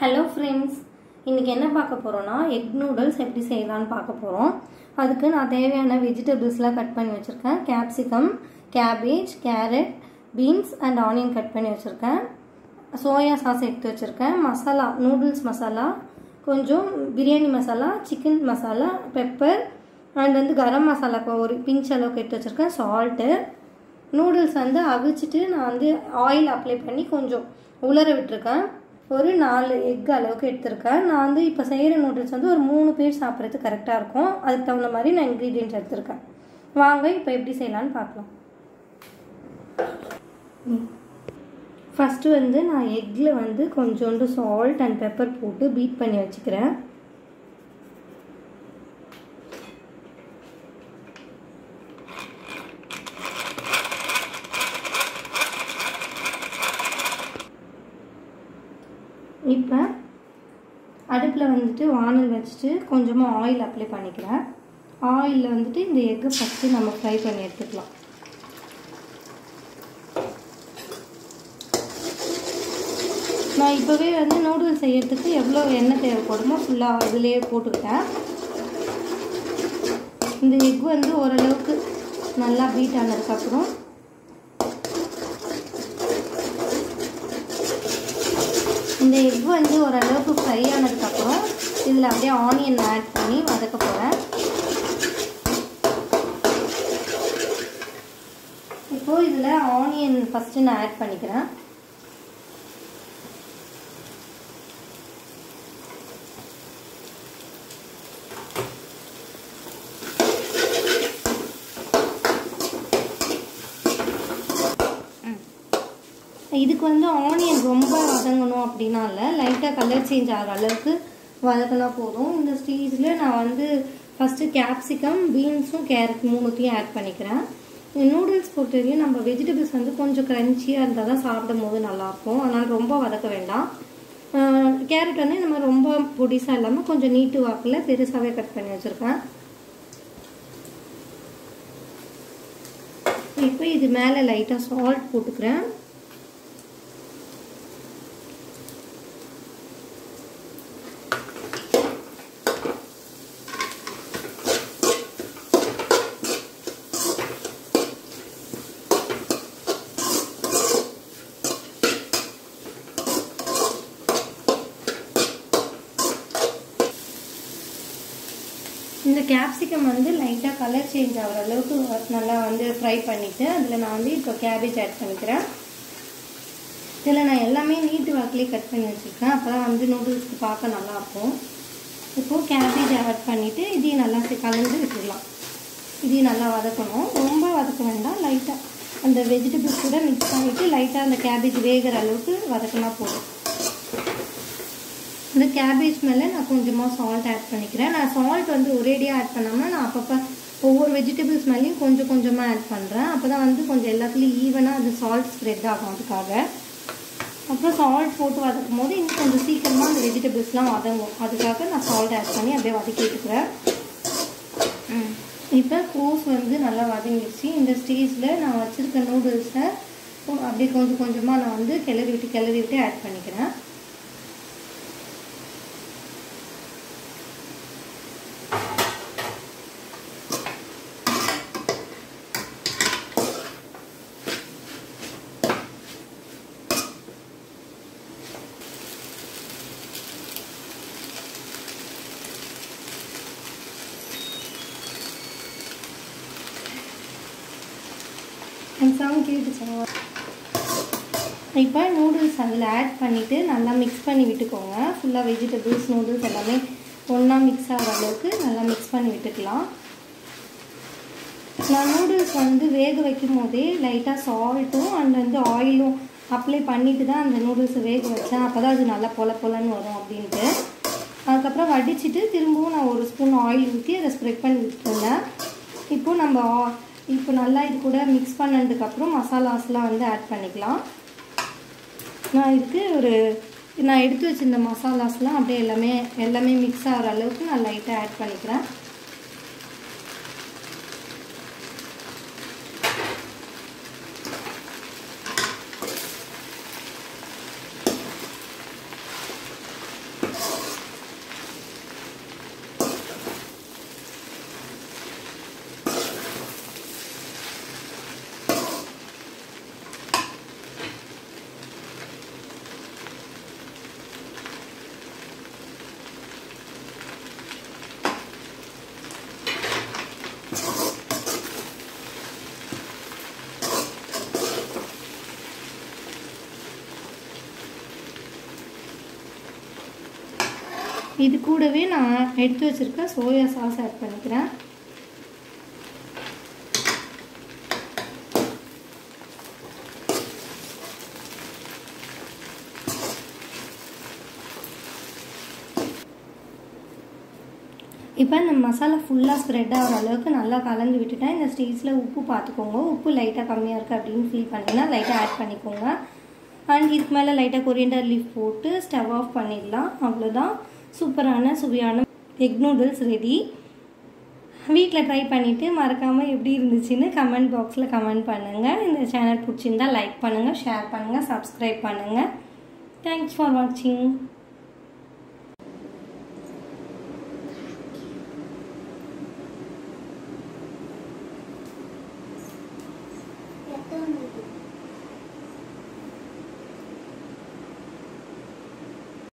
Hello friends, இன்னைக்கு என்ன பார்க்க போறோம்னா எக் நூடுல்ஸ் எப்படி செய்யலாம்னு பார்க்க போறோம். அதுக்கு நான் தேவையான வெஜிடபிள்ஸ்லாம் கட் பண்ணி வச்சிருக்கேன். Capsicum, cabbage, carrot, beans and onion cut பண்ணி வச்சிருக்கேன். சோயா சாஸ் எடுத்து வச்சிருக்கேன். மசாலா, நூடுல்ஸ் மசாலா, கொஞ்சம் biryani masala, chicken masala, pepper and garam masala ஒரு பிஞ்ச் அளவுக்கு எடுத்து வச்சிருக்கேன். சால்ட். நூடுல்ஸ் அவிச்சிட்டு நான் ஆயில் அப்ளை பண்ணி கொஞ்சம் உலர விட்டுருக்கேன். ஒரு 4 எக் அளவுக்கு எடுத்திருக்கேன். நான் இப்போ செய்கிற நூடுல்ஸ் ஒரு 3 பேர் சாப்பிட்றதுக்கு கரெக்டாக இருக்கும். அதுக்கு தகுந்த மாதிரி நான் இன்க்ரீடியன்ட்ஸ் எடுத்திருக்கேன். வாங்க இப்போ எப்படி செய்யலான்னு பார்க்கலாம். ஃபஸ்ட்டு நான் எக்கில் கொஞ்சோண்டு சால்ட் அண்ட் பெப்பர் போட்டு பீட் பண்ணி வச்சுக்கிறேன். இப்போ அடுப்பில் வானல் வச்சுட்டு கொஞ்சமாக ஆயில் அப்ளை பண்ணிக்கிறேன். ஆயிலில் இந்த எக்கை ஃபஸ்ட்டு நம்ம ஃப்ரை பண்ணி எடுத்துக்கலாம். நான் இப்போவே நூடுல்ஸ் செய்யறதுக்கு எவ்வளோ எண்ணெய் தேவைப்படுமோ ஃபுல்லாக அதிலேயே போட்டுக்கிட்டேன். இந்த எக் ஓரளவுக்கு நல்லா பீட் ஆனதுக்கப்புறம் இந்த எக் ஓரளவுக்கு ஃப்ரை ஆனதுக்கப்புறம் இதில் அப்படியே ஆனியன் ஆட் பண்ணி வதக்க போகிறேன். இப்போது இதில் ஆனியன் ஃபஸ்ட்டு நான் ஆட் பண்ணிக்கிறேன். இதுக்கு ஆனியன் ரொம்ப வதங்கணும் அப்படின்னா இல்லை, லைட்டாக கலர் சேஞ்ச் ஆகிற அளவுக்கு வதக்கினா போதும். இந்த ஸ்டேஜில் நான் ஃபஸ்ட்டு கேப்சிகம், பீன்ஸும் கேரட் 3த்தையும் ஆட் பண்ணிக்கிறேன். நூடுல்ஸ் பொறுத்தவரையும் நம்ம வெஜிடபிள்ஸ் கொஞ்சம் க்ரன்ச்சியாக இருந்தால் தான் சாப்பிடும் போது நல்லாயிருக்கும். அதனால் ரொம்ப வதக்க வேண்டாம். கேரட் இந்த மாதிரி ரொம்ப பொடிசாக இல்லாமல் கொஞ்சம் நீட்டு வாக்கில் பெருசாகவே கட் பண்ணி வச்சுருக்கேன். இப்போ இது மேலே லைட்டாக சால்ட் போட்டுக்கிறேன். இந்த கேப்சிகம் லைட்டாக கலர் சேஞ்ச் ஆகிற அளவுக்கு நல்லா ஃப்ரை பண்ணிவிட்டு அதில் நான் இப்போ கேபேஜ் ஆட் பண்ணிக்கிறேன். இதில் நான் எல்லாமே நீட்டு வாக்கிலே கட் பண்ணி வச்சுருக்கேன். அப்போ தான் நூடுல்ஸ்க்கு பார்க்க நல்லாயிருக்கும். இப்போது கேபேஜ் ஆட் பண்ணிவிட்டு இதையும் நல்லா கலந்து விட்டுடலாம். இதையும் நல்லா வதக்கணும். ரொம்ப வதக்க வேண்டாம். லைட்டாக அந்த வெஜிடபிள்ஸ் கூட மிக்ஸ் பண்ணிவிட்டு லைட்டாக அந்த கேபேஜ் வேகிற அளவுக்கு வதக்கினா போதும். இந்த கேபேஜ் மேலே நான் கொஞ்சமாக சால்ட் ஆட் பண்ணிக்கிறேன். நான் சால்ட் ஒரேடியாக ஆட் பண்ணாமல் நான் அப்பப்போ ஒவ்வொரு வெஜிடபிள்ஸ் மேலேயும் கொஞ்சம் கொஞ்சமாக ஆட் பண்ணுறேன். அப்போ தான் கொஞ்சம் எல்லாத்துலேயும் ஈவனாக அது சால்ட் ஸ்ப்ரெட் ஆகும். அதுக்காக அப்புறம் சால்ட் போட்டு வதக்கும் போது இன்னும் கொஞ்சம் சீக்கிரமாக அந்த வெஜிடபிள்ஸ்லாம் வதங்கும். அதுக்காக நான் சால்ட் ஆட் பண்ணி அப்படியே வதக்கிட்டுக்கிறேன். இப்போ கோஸ் நல்லா வதங்கிடுச்சு. இந்த ஸ்டேஜில் நான் வச்சுருக்க நூடுல்ஸை அப்படியே கொஞ்சம் கொஞ்சமாக நான் கிளறி விட்டு ஆட் பண்ணிக்கிறேன். இப்போ நூடுல்ஸ் அதில் ஆட் பண்ணிவிட்டு நல்லா மிக்ஸ் பண்ணி விட்டுக்கோங்க. ஃபுல்லாக வெஜிடபிள்ஸ், நூடுல்ஸ் எல்லாமே ஒன்றா மிக்ஸ் ஆகிற அளவுக்கு நல்லா மிக்ஸ் பண்ணி விட்டுக்கலாம். நான் நூடுல்ஸ் வேக வைக்கும் போதே லைட்டாக சால்ட்டும் அண்ட் ஆயிலும் அப்ளை பண்ணிவிட்டு தான் அந்த நூடுல்ஸை வேக வச்சேன். அப்போ தான் அது நல்லா பொலன்னு வரும் அப்படின்ட்டு. அதுக்கப்புறம் வடிச்சிட்டு திரும்பவும் நான் 1 ஸ்பூன் ஆயில் ஊற்றி அதை ஸ்ப்ரெட் பண்ணி விட்டுருந்தேன். இப்போ நல்லா இது கூட மிக்ஸ் பண்ணதுக்கப்புறம் மசாலாஸ்லாம் ஆட் பண்ணிக்கலாம். நான் இதுக்கு நான் எடுத்து வச்சிருந்த மசாலாஸ்லாம் அப்படியே எல்லாமே மிக்ஸ் ஆகிற அளவுக்கு நான் லைட்டாக ஆட் பண்ணிக்கிறேன். இது கூடவே நான் எடுத்து வச்சுருக்க சோயா சாஸ் ஆட் பண்ணிக்கிறேன். இப்போ இந்த மசாலா ஃபுல்லாக ஸ்ப்ரெட் ஆகிற அளவுக்கு நல்லா கலந்து விட்டுட்டேன். இந்த ஸ்டேஜில் உப்பு பார்த்துக்கோங்க. உப்பு லைட்டாக கம்மியாக இருக்குது அப்படின்னு ஃபீல் பண்ணிங்கன்னா லைட்டாக ஆட் பண்ணிக்கோங்க. அண்ட் இதுக்கு மேலே லைட்டாக கொரியண்டர் லீஃப் போட்டு ஸ்டவ் ஆஃப் பண்ணிடலாம். அவ்வளோதான், சூப்பரான சுவையான எக் நூடுல்ஸ் ரெடி. வீட்டில் ட்ரை பண்ணிவிட்டு மறக்காமல் எப்படி இருந்துச்சுன்னு கமெண்ட் பாக்ஸில் கமெண்ட் பண்ணுங்கள். இந்த சேனல் பிடிச்சிருந்தால் லைக் பண்ணுங்கள், ஷேர் பண்ணுங்கள், சப்ஸ்கிரைப் பண்ணுங்கள். தேங்க்ஸ் ஃபார் வாட்சிங்.